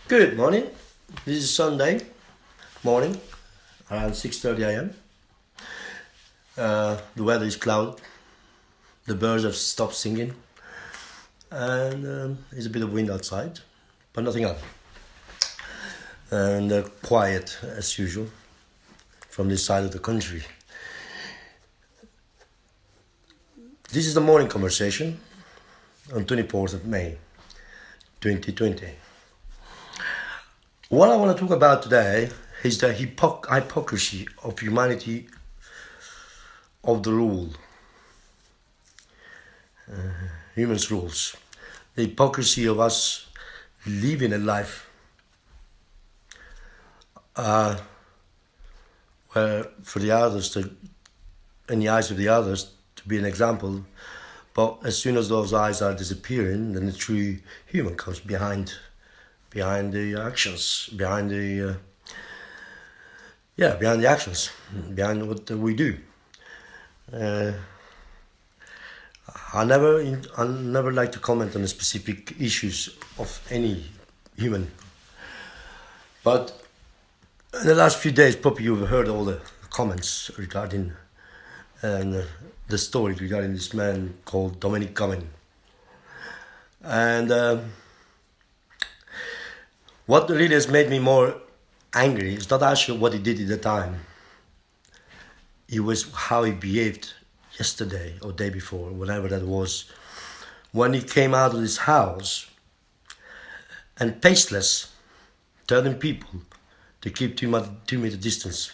Good morning. This is Sunday morning, around 6:30 a.m. The weather is cloudy. The birds have stopped singing, and there's a bit of wind outside, but nothing else. And quiet as usual from this side of the country. This is the morning conversation on 24th of May, 2020. What I want to talk about today is the hypocrisy of humanity of the rule. Humans' rules. The hypocrisy of us living a life where for the others, in the eyes of the others, to be an example, but as soon as those eyes are disappearing, then the true human comes behind the actions, behind the actions, behind what we do. I never like to comment on the specific issues of any human, but in the last few days, probably you've heard all the comments regarding the story regarding this man called Dominic Cumming, and what really has made me more angry is not actually what he did at the time. It was how he behaved yesterday or day before, whenever that was, when he came out of his house and faceless, telling people to keep 2 meter distance,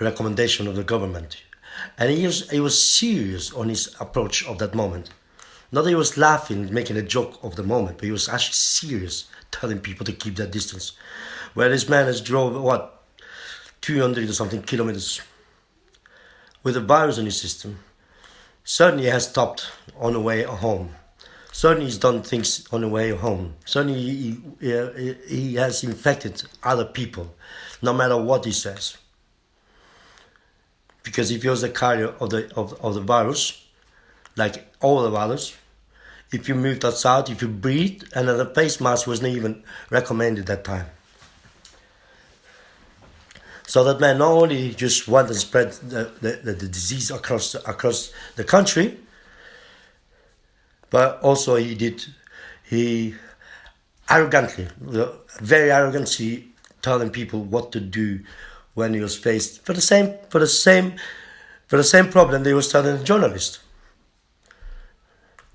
a recommendation of the government. And he was serious on his approach of that moment. Not that he was laughing, making a joke of the moment, but he was actually serious, telling people to keep that distance. Where this man has drove, 200 or something kilometers with a virus in his system. Certainly he has stopped on the way home. Certainly he's done things on the way home. Certainly he has infected other people, no matter what he says. Because if he was the carrier of the virus, like all the others, if you moved outside, if you breathed, and the face mask wasn't even recommended that time. So that man not only just wanted to spread the disease across the country, but also he arrogantly, very arrogantly telling people what to do when he was faced for the same problem they was telling the journalist.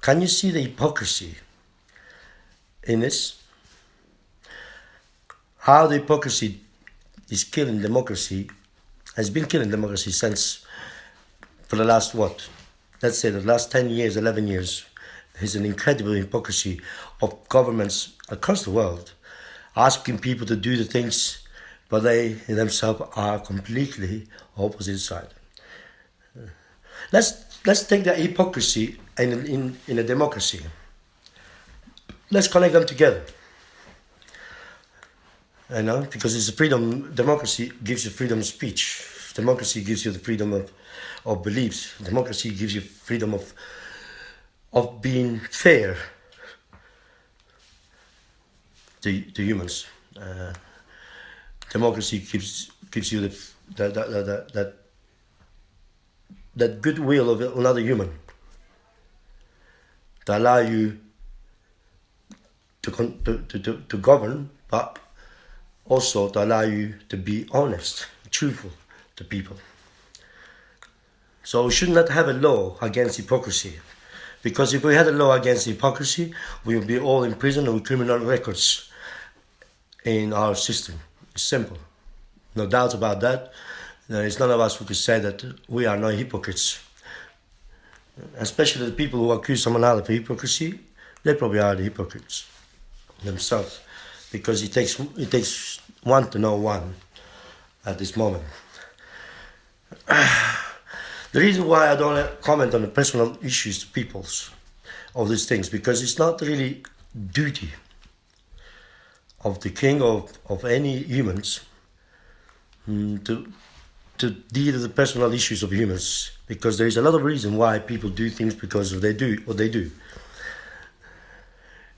Can you see the hypocrisy in this? How the hypocrisy is killing democracy, has been killing democracy since, for the last let's say the last 10 years, 11 years. There's an incredible hypocrisy of governments across the world asking people to do the things, but they themselves are completely opposite side. Let's take the hypocrisy in a democracy. Let's connect them together. Because it's a freedom. Democracy gives you freedom of speech. Democracy gives you the freedom of beliefs. Democracy gives you freedom of being fair to humans. Democracy gives you that goodwill of another human to allow you to govern, but also to allow you to be honest, truthful to people. So we should not have a law against hypocrisy, because if we had a law against hypocrisy, we would be all in prison with criminal records in our system. It's simple, no doubt about that. There is none of us who could say that we are not hypocrites. Especially the people who accuse someone else of hypocrisy, they probably are the hypocrites themselves, because it takes one to know one at this moment. The reason why I don't comment on the personal issues to people's of these things, because it's not really duty of the king of any humans to deal with the personal issues of humans, because there is a lot of reason why people do things because they do what they do.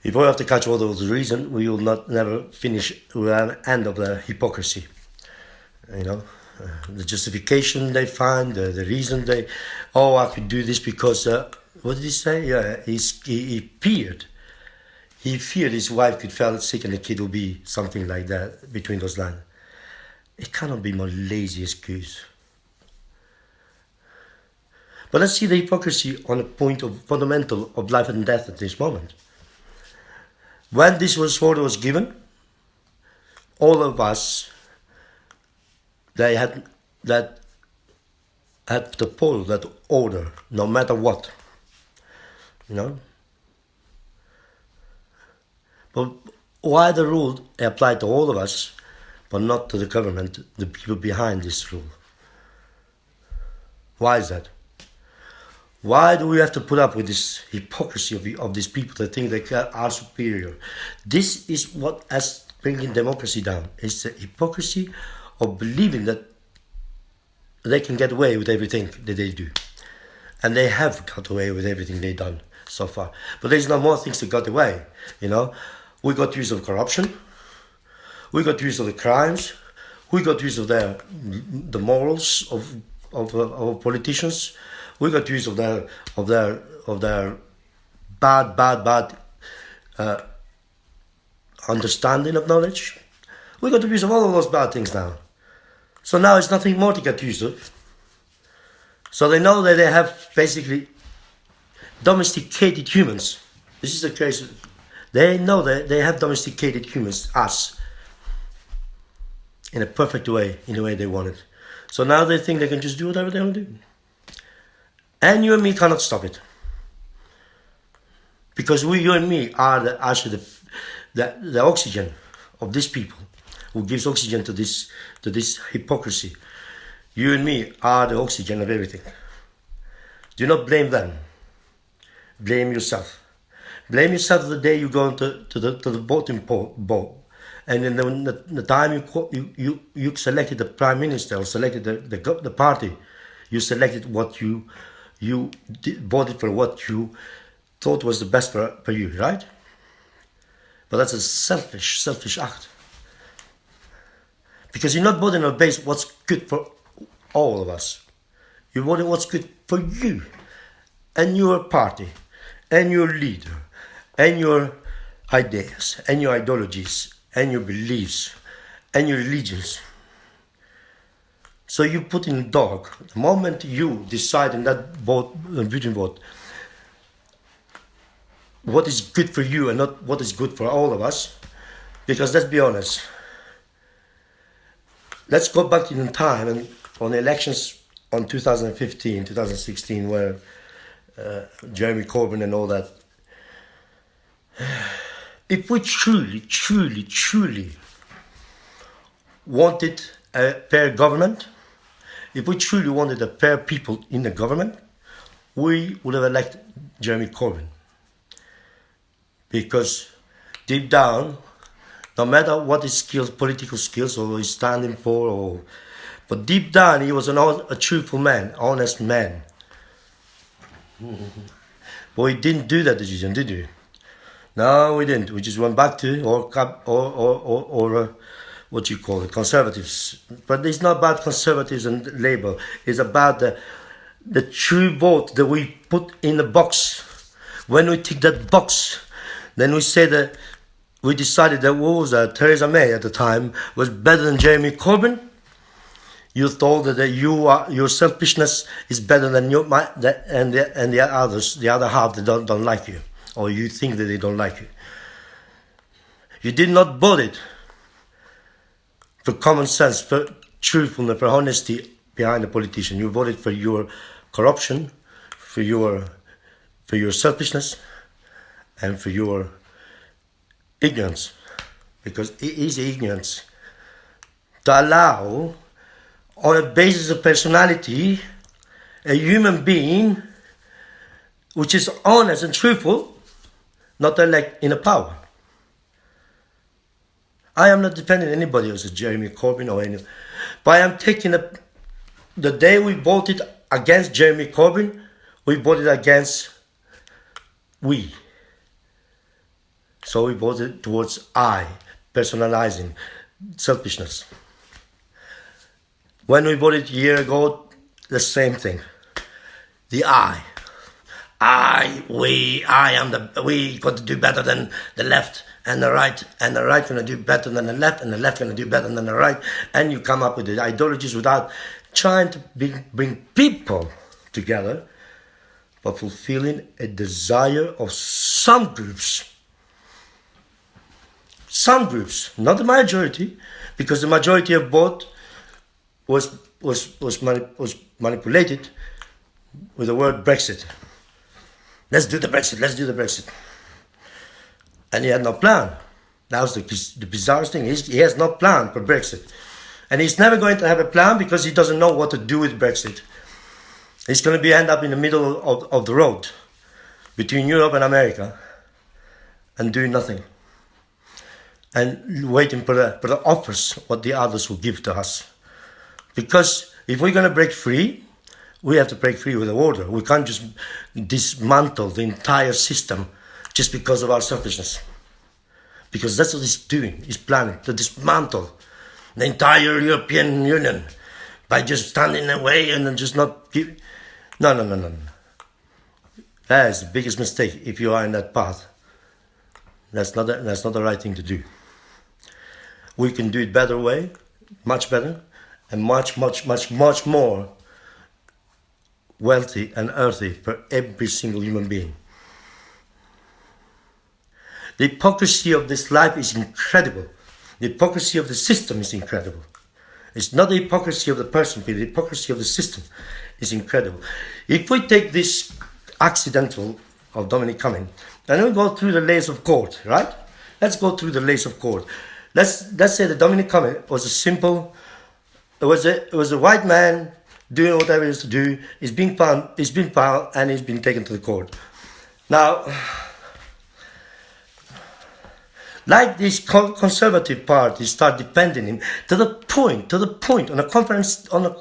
If we have to catch all those reasons, we will not never finish. We will end of the hypocrisy. You know, the justification they find, the reason they, oh, I could do this because, what did he say? Yeah, he feared. He feared his wife could fall sick and the kid will be something like that between those lines. It cannot be more lazy excuse. But let's see the hypocrisy on the point of fundamental of life and death at this moment. When this order was given, all of us, they had to follow that order, no matter what. You know? But why the rule applied to all of us, but not to the government, the people behind this rule? Why is that? Why do we have to put up with this hypocrisy of these people that think they are superior? This is what has bringing democracy down. It's the hypocrisy of believing that they can get away with everything that they do. And they have got away with everything they've done so far. But there's no more things that got away, you know. We got use of corruption. We got use of the crimes. We got use of the morals of politicians. We got use of their bad understanding of knowledge. We got use of all of those bad things now. So now it's nothing more to get used to. So they know that they have basically domesticated humans. This is the case. They know that they have domesticated humans, us, in a perfect way, in the way they want it. So now they think they can just do whatever they want to do. And you and me cannot stop it. Because you and me are actually the oxygen of these people, who gives oxygen to this hypocrisy. You and me are the oxygen of everything. Do not blame them. Blame yourself. Blame yourself the day you go to the voting bowl, and then the time you selected the prime minister or selected the party, you selected what you voted for what you thought was the best for you, right? But that's a selfish act. Because you're not voting on base what's good for all of us. You're voting what's good for you and your party and your leader and your ideas and your ideologies and your beliefs and your religions. So you put in dog. The moment you decide in that voting vote what is good for you and not what is good for all of us, because let's be honest, let's go back in time and on the elections on 2015, 2016, where Jeremy Corbyn and all that. If we truly wanted a fair government, if we truly wanted a fair people in the government, we would have elected Jeremy Corbyn. Because deep down, no matter what his skills, political skills, or he's standing for, but deep down he was a truthful man, honest man. But we didn't do that decision, did we? No, we didn't. We just went back to or what you call it, conservatives. But it's not about conservatives and Labour. It's about the true vote that we put in the box. When we tick that box, then we say that we decided that what was Theresa May at the time was better than Jeremy Corbyn. You thought that your selfishness is better than the others, the other half that don't like you, or you think that they don't like you. You did not vote it for common sense, for truthfulness, for honesty behind the politician. You voted for your corruption, for your selfishness, and for your ignorance, because it is ignorance to allow, on a basis of personality, a human being which is honest and truthful, not elect in a power. I am not defending anybody else, Jeremy Corbyn or any, but I am taking the day we voted against Jeremy Corbyn, we voted against So we voted towards I, personalizing, selfishness. When we voted a year ago, the same thing. The we got to do better than the left and the right gonna do better than the left, and the left gonna do better than the right, and you come up with the ideologies without trying to bring people together, but fulfilling a desire of some groups, not the majority, because the majority of vote was manipulated with the word Brexit. Let's do the Brexit. And he had no plan. That was the bizarre thing. He has no plan for Brexit. And he's never going to have a plan because he doesn't know what to do with Brexit. He's going to end up in the middle of the road between Europe and America and doing nothing. And waiting for the offers, what the others will give to us. Because if we're going to break free, we have to break free with the order. We can't just dismantle the entire system just because of our selfishness. Because that's what he's doing. He's planning to dismantle the entire European Union by just standing away and then just not give. No. That is the biggest mistake if you are in that path. That's not the right thing to do. We can do it better way, much better, and much more wealthy and earthy for every single human being. The hypocrisy of this life is incredible. The hypocrisy of the system is incredible. It's not the hypocrisy of the person, but the hypocrisy of the system is incredible. If we take this accidental of Dominic Cumming, and we go through the layers of court, right? Let's go through the layers of court. Let's say that Dominic Cumming was it was a white man doing whatever he has to do. He's been found, and he's been taken to the court. Now, like these conservative parties start defending him to the point on a conference on a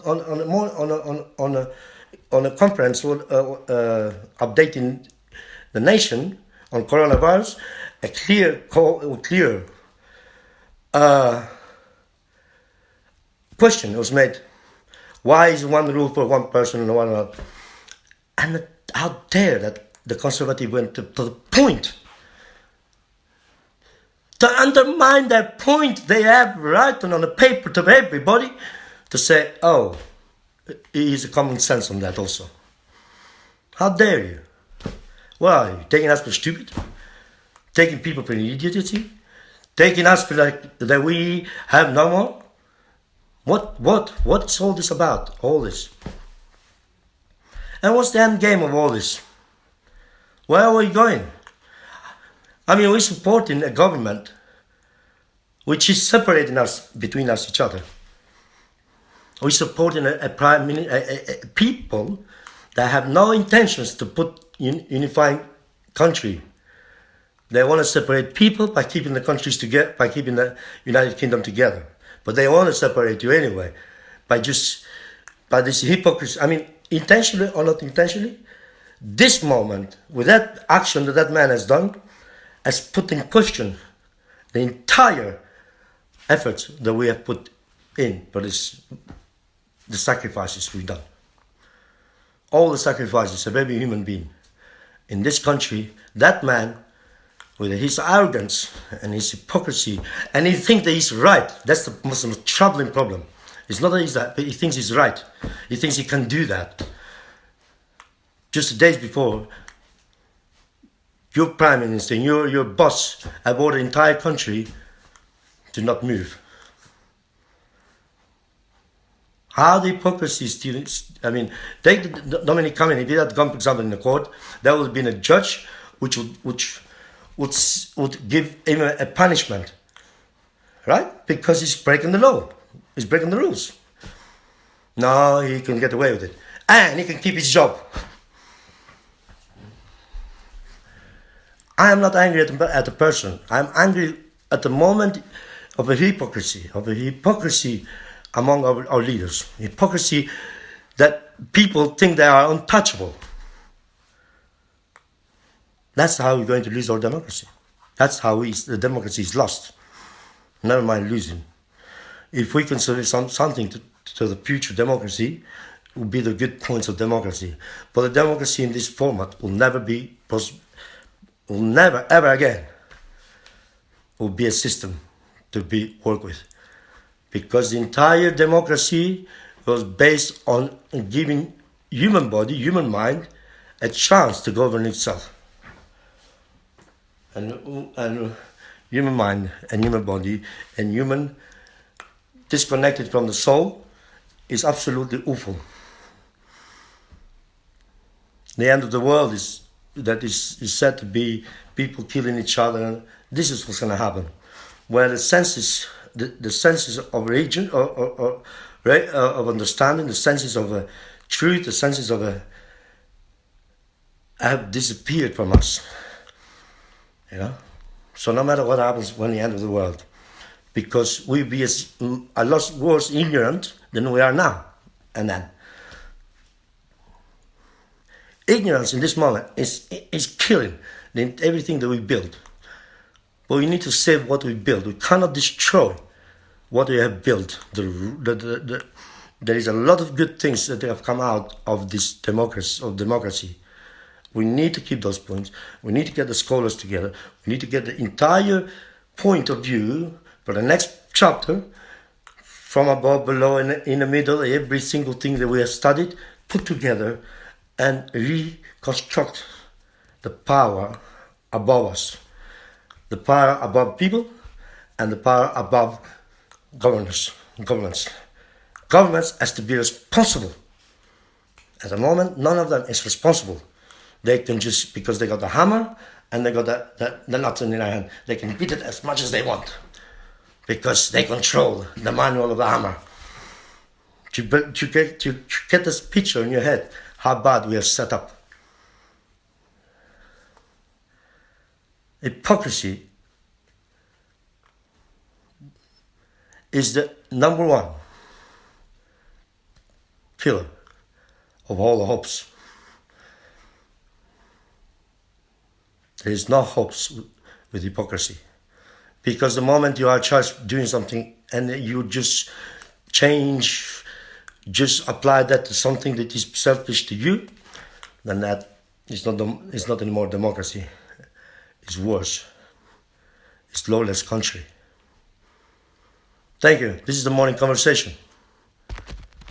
conference updating the nation on coronavirus, a clear question was made: why is one rule for one person and one another? And how dare that the conservative went to the point to undermine that point they have written on the paper to everybody, to say, oh, he is a common sense on that also. How dare you? What are you, taking us for stupid? Taking people for idiocy? Taking us for like that we have no more? What's all this about? All this. And what's the end game of all this? Where are we going? I mean, we're supporting a government which is separating us between us each other. We're supporting a people that have no intentions to put unifying country. They want to separate people by keeping the countries together, by keeping the United Kingdom together. But they want to separate you anyway, by this hypocrisy. I mean, intentionally or not intentionally, this moment, with that action that man has done, has put in question the entire efforts that we have put in for the sacrifices we've done. All the sacrifices of every human being in this country, that man, with his arrogance and his hypocrisy, and he thinks that he's right. That's the most troubling problem. It's not that he's that, but he thinks he's right. He thinks he can do that. Just days before, your prime minister, your boss, have ordered the entire country to not move. How the hypocrisy still, I mean, take Dominic Cumming, if he had gone, for example, in the court, there would have been a judge which would give him a punishment, right? Because he's breaking the law. He's breaking the rules. No, he can get away with it. And he can keep his job. I am not angry at the person. I'm angry at the moment of a hypocrisy among our leaders. Hypocrisy that people think they are untouchable. That's how we're going to lose our democracy. That's how the democracy is lost. Never mind losing. If we consider something to the future democracy, it will be the good points of democracy. But the democracy in this format will never be possible. Will never ever again will be a system to be worked with, because the entire democracy was based on giving human body, human mind, a chance to govern itself. And human mind and human body and human disconnected from the soul is absolutely awful. The end of the world is said to be people killing each other. This is what's going to happen, where the senses of religion or of understanding, the senses of truth, the senses of have disappeared from us. So no matter what happens when the end of the world, because we'll be a lot worse ignorant than we are now. And then ignorance in this moment is killing everything that we build. But we need to save what we build. We cannot destroy what we have built. There is a lot of good things that have come out of this democracy. We need to keep those points. We need to get the scholars together. We need to get the entire point of view for the next chapter, from above, below, and in the middle, every single thing that we have studied, put together and reconstruct the power above us, the power above people, and the power above governments. Governments has to be responsible. At the moment, none of them is responsible. They can just, because they got the hammer and they got the nuts in their hand, they can beat it as much as they want, because they control the manual of the hammer. To get this picture in your head, how bad we are set up. Hypocrisy is the number one killer of all the hopes. There is no hopes with hypocrisy, because the moment you are charged doing something and you just apply that to something that is selfish to you, then that is not anymore democracy. It's worse. It's lawless country. Thank you. This is the morning conversation.